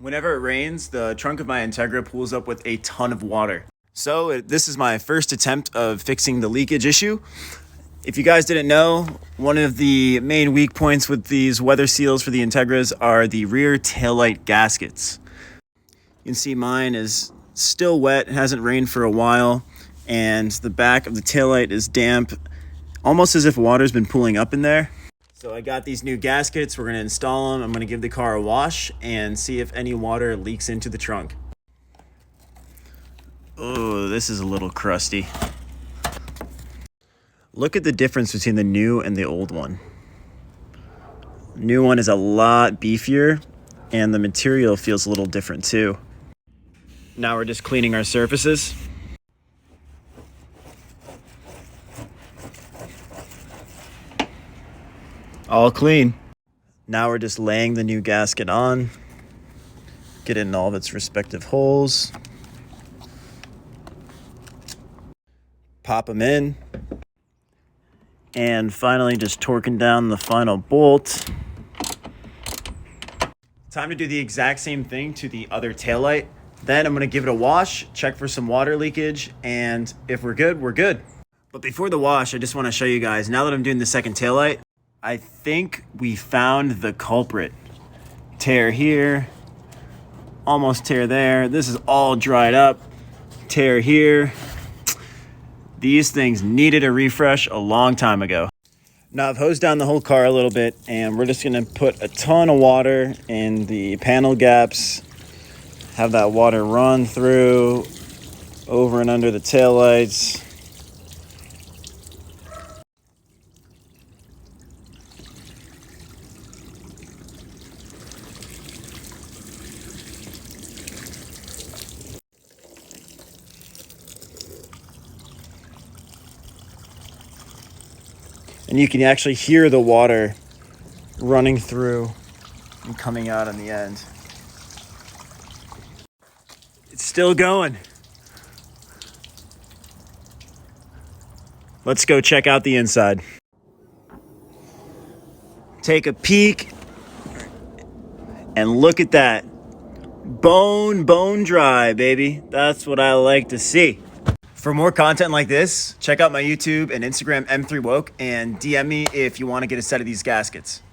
Whenever it rains, the trunk of my Integra pulls up with a ton of water. So this is my first attempt of fixing the leakage issue. If you guys didn't know, one of the main weak points with these weather seals for the Integras are the rear taillight gaskets. You can see mine is still wet, it hasn't rained for a while, and the back of the taillight is damp, almost as if water's been pooling up in there. So I got these new gaskets, we're gonna install them, I'm gonna give the car a wash and see if any water leaks into the trunk. Oh, this is a little crusty. Look at the difference between the new and the old one. The new one is a lot beefier and the material feels a little different too. Now we're just cleaning our surfaces. All clean. Now we're just laying the new gasket on, get it in all of its respective holes, pop them in, and finally just torquing down the final bolt. Time to do the exact same thing to the other taillight. Then I'm gonna give it a wash, check for some water leakage, and if we're good, we're good. But before the wash, I just wanna show you guys, now that I'm doing the second taillight, I think we found the culprit. Tear here, almost tear there. This is all dried up. Tear here. These things needed a refresh a long time ago. Now I've hosed down the whole car a little bit and we're just gonna put a ton of water in the panel gaps, have that water run through, over and under the taillights. And you can actually hear the water running through and coming out on the end. It's still going. Let's go check out the inside. Take a peek and look at that. Bone dry, baby. That's what I like to see. For more content like this, check out my YouTube and Instagram M3Woke and DM me if you want to get a set of these gaskets.